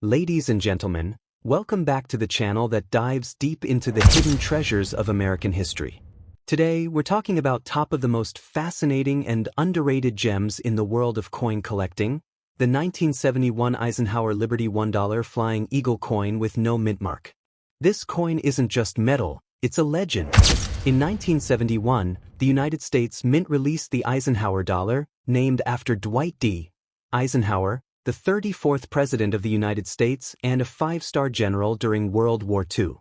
Ladies and gentlemen, welcome back to the channel that dives deep into the hidden treasures of American history. Today, we're talking about top of the most fascinating and underrated gems in the world of coin collecting, the 1971 Eisenhower Liberty $1 Flying Eagle coin with no mint mark. This coin isn't just metal, it's a legend. In 1971, the United States Mint released the Eisenhower dollar, named after Dwight D. Eisenhower, the 34th President of the United States and a five-star general during World War II.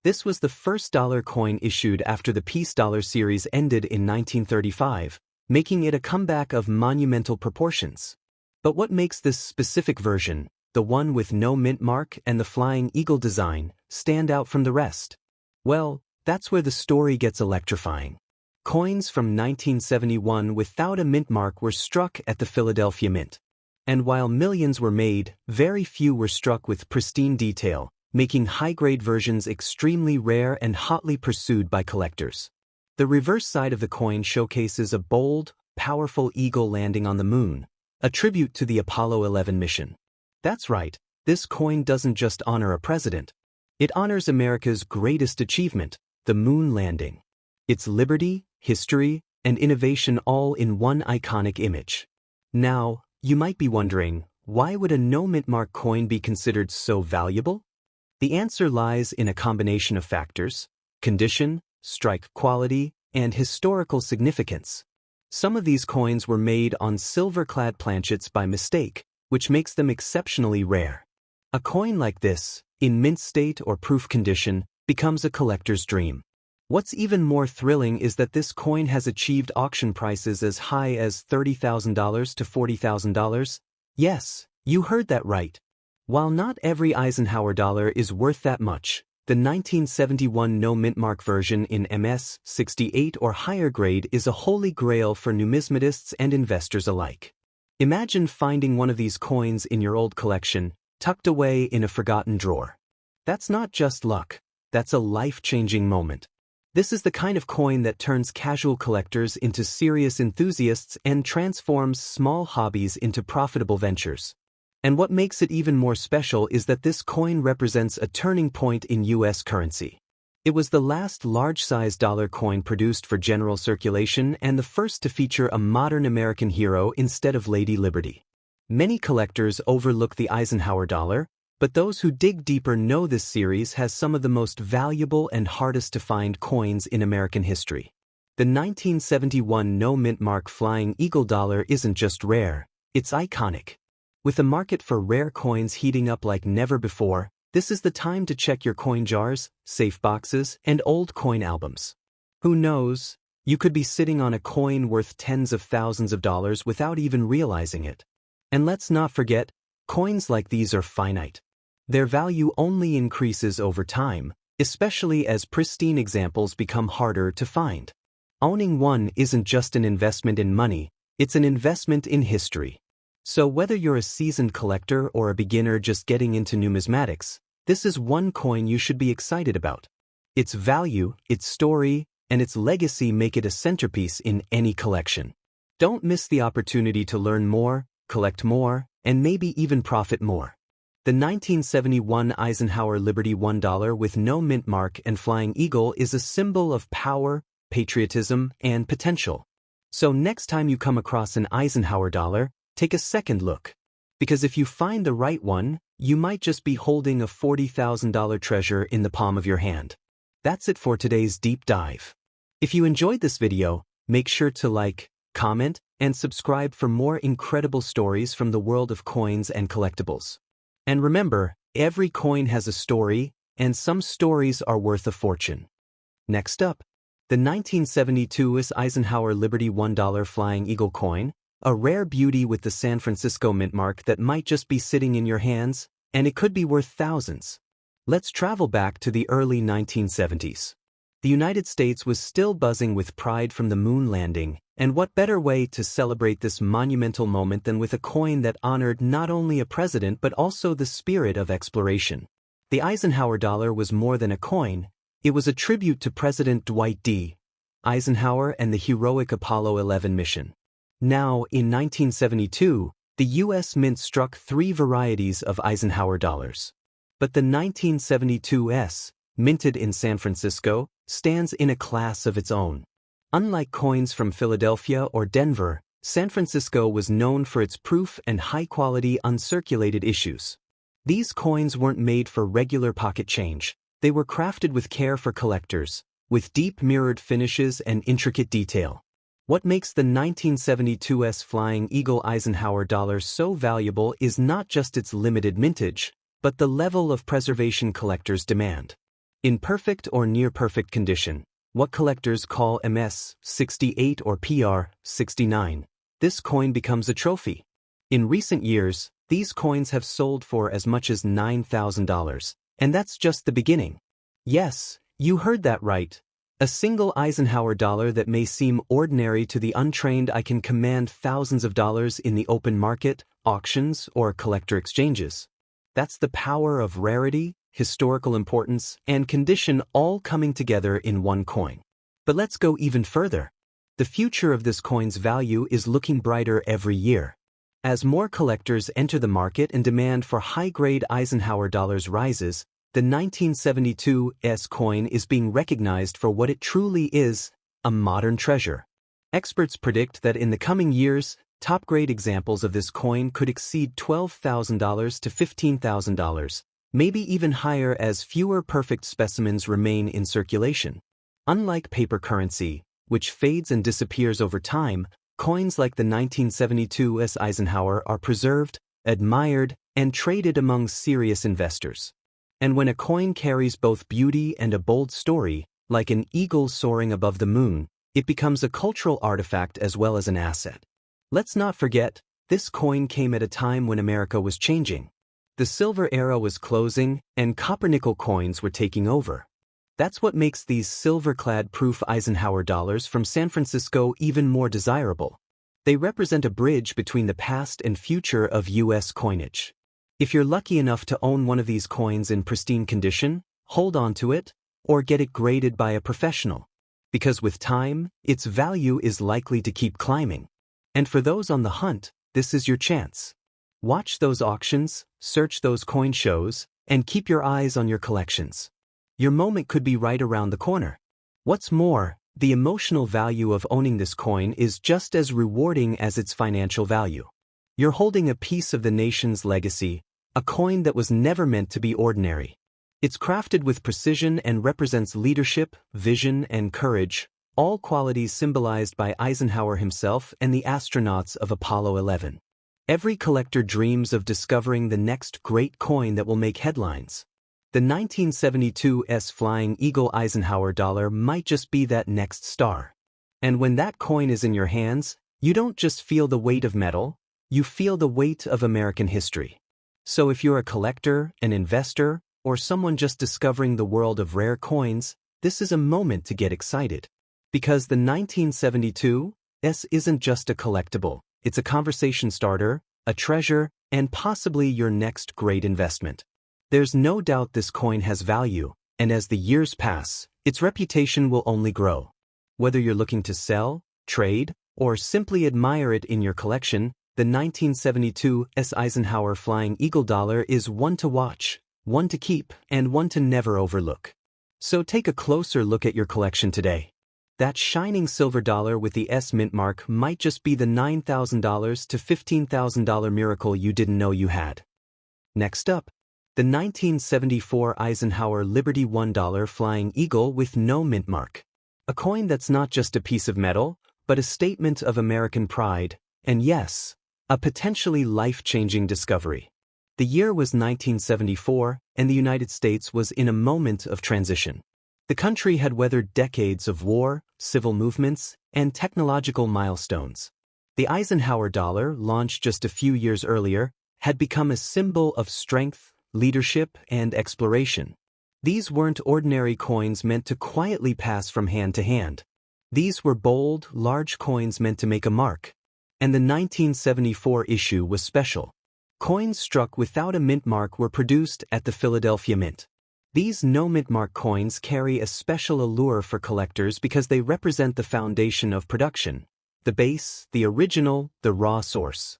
This was the first dollar coin issued after the Peace Dollar series ended in 1935, making it a comeback of monumental proportions. But what makes this specific version, the one with no mint mark and the Flying Eagle design, stand out from the rest? Well, that's where the story gets electrifying. Coins from 1971 without a mint mark were struck at the Philadelphia Mint. And while millions were made, very few were struck with pristine detail, making high-grade versions extremely rare and hotly pursued by collectors. The reverse side of the coin showcases a bold, powerful eagle landing on the moon, a tribute to the Apollo 11 mission. That's right, this coin doesn't just honor a president. It honors America's greatest achievement, the moon landing. It's liberty, history, and innovation all in one iconic image. Now, you might be wondering, why would a no-mint mark coin be considered so valuable? The answer lies in a combination of factors: condition, strike quality, and historical significance. Some of these coins were made on silver-clad planchets by mistake, which makes them exceptionally rare. A coin like this, in mint state or proof condition, becomes a collector's dream. What's even more thrilling is that this coin has achieved auction prices as high as $30,000 to $40,000. Yes, you heard that right. While not every Eisenhower dollar is worth that much, the 1971 no mint mark version in MS 68 or higher grade is a holy grail for numismatists and investors alike. Imagine finding one of these coins in your old collection, tucked away in a forgotten drawer. That's not just luck, that's a life-changing moment. This is the kind of coin that turns casual collectors into serious enthusiasts and transforms small hobbies into profitable ventures. And what makes it even more special is that this coin represents a turning point in U.S. currency. It was the last large-size dollar coin produced for general circulation and the first to feature a modern American hero instead of Lady Liberty. Many collectors overlook the Eisenhower dollar, but those who dig deeper know this series has some of the most valuable and hardest to find coins in American history. The 1971 no mint mark Flying Eagle dollar isn't just rare, it's iconic. With the market for rare coins heating up like never before, this is the time to check your coin jars, safe boxes, and old coin albums. Who knows, you could be sitting on a coin worth tens of thousands of dollars without even realizing it. And let's not forget, coins like these are finite. Their value only increases over time, especially as pristine examples become harder to find. Owning one isn't just an investment in money, it's an investment in history. So whether you're a seasoned collector or a beginner just getting into numismatics, this is one coin you should be excited about. Its value, its story, and its legacy make it a centerpiece in any collection. Don't miss the opportunity to learn more, collect more, and maybe even profit more. The 1971 Eisenhower Liberty $1 with no mint mark and Flying Eagle is a symbol of power, patriotism, and potential. So next time you come across an Eisenhower dollar, take a second look. Because if you find the right one, you might just be holding a $40,000 treasure in the palm of your hand. That's it for today's deep dive. If you enjoyed this video, make sure to like, comment, and subscribe for more incredible stories from the world of coins and collectibles. And remember, every coin has a story, and some stories are worth a fortune. Next up, the 1972 Eisenhower Liberty $1 Flying Eagle coin, a rare beauty with the San Francisco mint mark that might just be sitting in your hands, and it could be worth thousands. Let's travel back to the early 1970s. The United States was still buzzing with pride from the moon landing, and what better way to celebrate this monumental moment than with a coin that honored not only a president but also the spirit of exploration. The Eisenhower dollar was more than a coin, it was a tribute to President Dwight D. Eisenhower and the heroic Apollo 11 mission. Now, in 1972, The U.S. Mint struck 3 varieties of Eisenhower dollars. But the 1972 S, minted in San Francisco, stands in a class of its own. Unlike coins from Philadelphia or Denver, San Francisco was known for its proof and high-quality uncirculated issues. These coins weren't made for regular pocket change. They were crafted with care for collectors, with deep mirrored finishes and intricate detail. What makes the 1972's Flying Eagle Eisenhower dollar so valuable is not just its limited mintage, but the level of preservation collectors demand. In perfect or near-perfect condition, what collectors call MS-68 or PR-69, this coin becomes a trophy. In recent years, these coins have sold for as much as $9,000, and that's just the beginning. Yes, you heard that right. A single Eisenhower dollar that may seem ordinary to the untrained can command thousands of dollars in the open market, auctions, or collector exchanges. That's the power of rarity, historical importance, and condition all coming together in one coin. But let's go even further. The future of this coin's value is looking brighter every year. As more collectors enter the market and demand for high-grade Eisenhower dollars rises, the 1972's coin is being recognized for what it truly is, a modern treasure. Experts predict that in the coming years, top-grade examples of this coin could exceed $12,000 to $15,000, maybe even higher as fewer perfect specimens remain in circulation. Unlike paper currency, which fades and disappears over time, coins like the 1972's Eisenhower are preserved, admired, and traded among serious investors. And when a coin carries both beauty and a bold story, like an eagle soaring above the moon, it becomes a cultural artifact as well as an asset. Let's not forget, this coin came at a time when America was changing. The silver era was closing, and copper-nickel coins were taking over. That's what makes these silver-clad proof Eisenhower dollars from San Francisco even more desirable. They represent a bridge between the past and future of U.S. coinage. If you're lucky enough to own one of these coins in pristine condition, hold on to it, or get it graded by a professional. Because with time, its value is likely to keep climbing. And for those on the hunt, this is your chance. Watch those auctions, search those coin shows, and keep your eyes on your collections. Your moment could be right around the corner. What's more, the emotional value of owning this coin is just as rewarding as its financial value. You're holding a piece of the nation's legacy, a coin that was never meant to be ordinary. It's crafted with precision and represents leadership, vision, and courage, all qualities symbolized by Eisenhower himself and the astronauts of Apollo 11. Every collector dreams of discovering the next great coin that will make headlines. The 1972's Flying Eagle Eisenhower dollar might just be that next star. And when that coin is in your hands, you don't just feel the weight of metal, you feel the weight of American history. So if you're a collector, an investor, or someone just discovering the world of rare coins, this is a moment to get excited. Because the 1972's isn't just a collectible, it's a conversation starter, a treasure, and possibly your next great investment. There's no doubt this coin has value, and as the years pass, its reputation will only grow. Whether you're looking to sell, trade, or simply admire it in your collection, the 1972's Eisenhower Flying Eagle dollar is one to watch, one to keep, and one to never overlook. So take a closer look at your collection today. That shining silver dollar with the S mint mark might just be the $9,000 to $15,000 miracle you didn't know you had. Next up, the 1974 Eisenhower Liberty $1 Flying Eagle with no mint mark. A coin that's not just a piece of metal, but a statement of American pride, and yes, a potentially life-changing discovery. The year was 1974, and the United States was in a moment of transition. The country had weathered decades of war, civil movements, and technological milestones. The Eisenhower dollar, launched just a few years earlier, had become a symbol of strength, leadership, and exploration. These weren't ordinary coins meant to quietly pass from hand to hand. These were bold, large coins meant to make a mark. And the 1974 issue was special. Coins struck without a mint mark were produced at the Philadelphia Mint. These no-mint mark coins carry a special allure for collectors because they represent the foundation of production, the base, the original, the raw source.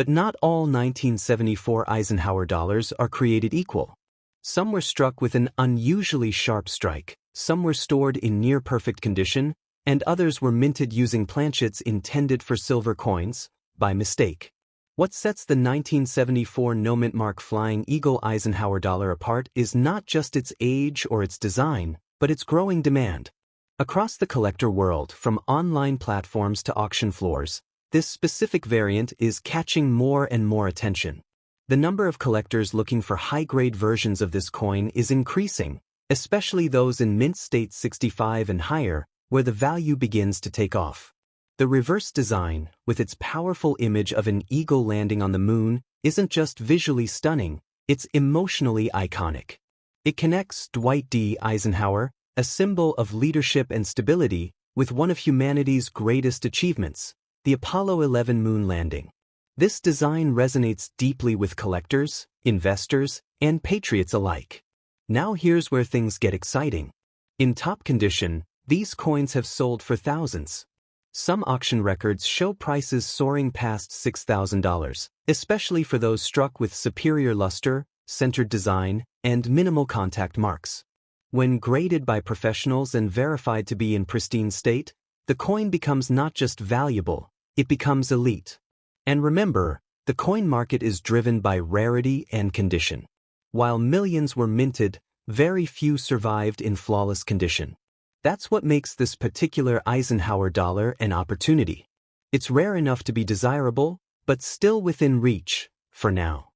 But not all 1974 Eisenhower dollars are created equal. Some were struck with an unusually sharp strike, some were stored in near-perfect condition, and others were minted using planchets intended for silver coins, by mistake. What sets the 1974 no-mint mark Flying Eagle Eisenhower dollar apart is not just its age or its design, but its growing demand. Across the collector world, from online platforms to auction floors, this specific variant is catching more and more attention. The number of collectors looking for high-grade versions of this coin is increasing, especially those in mint state 65 and higher, where the value begins to take off. The reverse design, with its powerful image of an eagle landing on the moon, isn't just visually stunning, it's emotionally iconic. It connects Dwight D. Eisenhower, a symbol of leadership and stability, with one of humanity's greatest achievements, the Apollo 11 moon landing. This design resonates deeply with collectors, investors, and patriots alike. Now here's where things get exciting. In top condition, these coins have sold for thousands. Some auction records show prices soaring past $6,000, especially for those struck with superior luster, centered design, and minimal contact marks. When graded by professionals and verified to be in pristine state, the coin becomes not just valuable, it becomes elite. And remember, the coin market is driven by rarity and condition. While millions were minted, very few survived in flawless condition. That's what makes this particular Eisenhower dollar an opportunity. It's rare enough to be desirable, but still within reach, for now.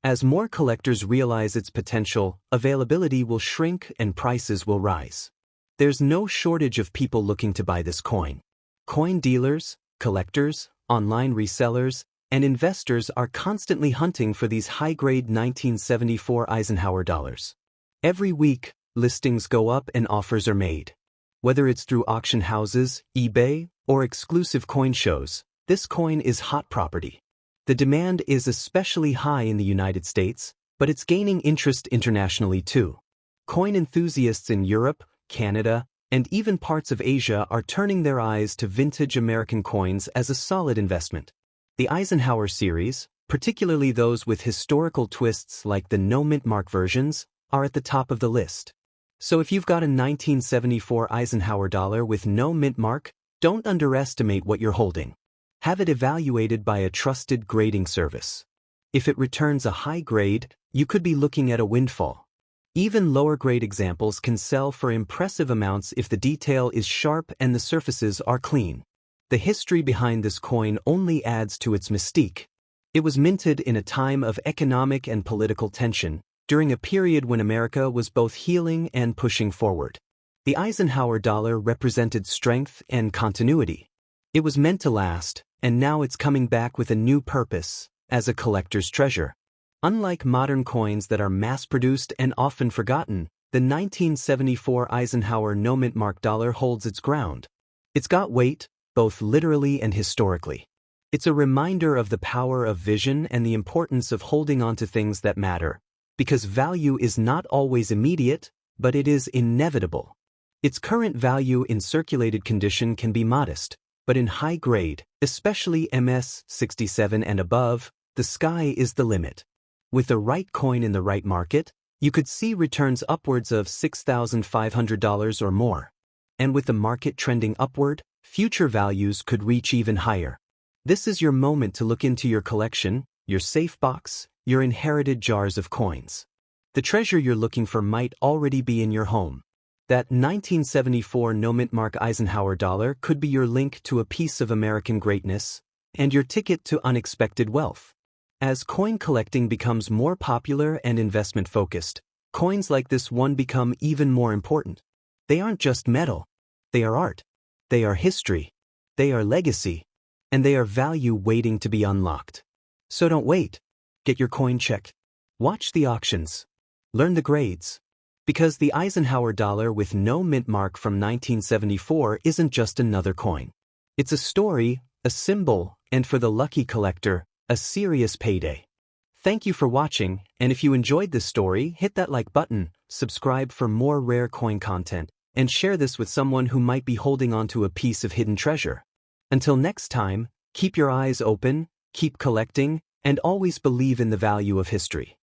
As more collectors realize its potential, availability will shrink and prices will rise. There's no shortage of people looking to buy this coin. Coin dealers, collectors, online resellers, and investors are constantly hunting for these high-grade 1974 Eisenhower dollars. Every week, listings go up and offers are made. Whether it's through auction houses, eBay, or exclusive coin shows, this coin is hot property. The demand is especially high in the United States, but it's gaining interest internationally too. Coin enthusiasts in Europe, Canada, and even parts of Asia are turning their eyes to vintage American coins as a solid investment. The Eisenhower series, particularly those with historical twists like the no-mint mark versions, are at the top of the list. So if you've got a 1974 Eisenhower dollar with no mint mark, don't underestimate what you're holding. Have it evaluated by a trusted grading service. If it returns a high grade, you could be looking at a windfall. Even lower grade examples can sell for impressive amounts if the detail is sharp and the surfaces are clean. The history behind this coin only adds to its mystique. It was minted in a time of economic and political tension, during a period when America was both healing and pushing forward. The Eisenhower dollar represented strength and continuity. It was meant to last, and now it's coming back with a new purpose, as a collector's treasure. Unlike modern coins that are mass-produced and often forgotten, the 1974 Eisenhower no-mint mark dollar holds its ground. It's got weight, both literally and historically. It's a reminder of the power of vision and the importance of holding on to things that matter, because value is not always immediate, but it is inevitable. Its current value in circulated condition can be modest, but in high grade, especially MS 67 and above, the sky is the limit. With the right coin in the right market, you could see returns upwards of $6,500 or more. And with the market trending upward, future values could reach even higher. This is your moment to look into your collection, your safe box, your inherited jars of coins. The treasure you're looking for might already be in your home. That 1974 no-mint mark Eisenhower dollar could be your link to a piece of American greatness, and your ticket to unexpected wealth. As coin collecting becomes more popular and investment-focused, coins like this one become even more important. They aren't just metal. They are art. They are history. They are legacy. And they are value waiting to be unlocked. So don't wait. Get your coin checked. Watch the auctions. Learn the grades. Because the Eisenhower dollar with no mint mark from 1974 isn't just another coin. It's a story, a symbol, and for the lucky collector, a serious payday. Thank you for watching, and if you enjoyed this story, hit that like button, subscribe for more rare coin content, and share this with someone who might be holding on to a piece of hidden treasure. Until next time, keep your eyes open, keep collecting, And always believe in the value of history.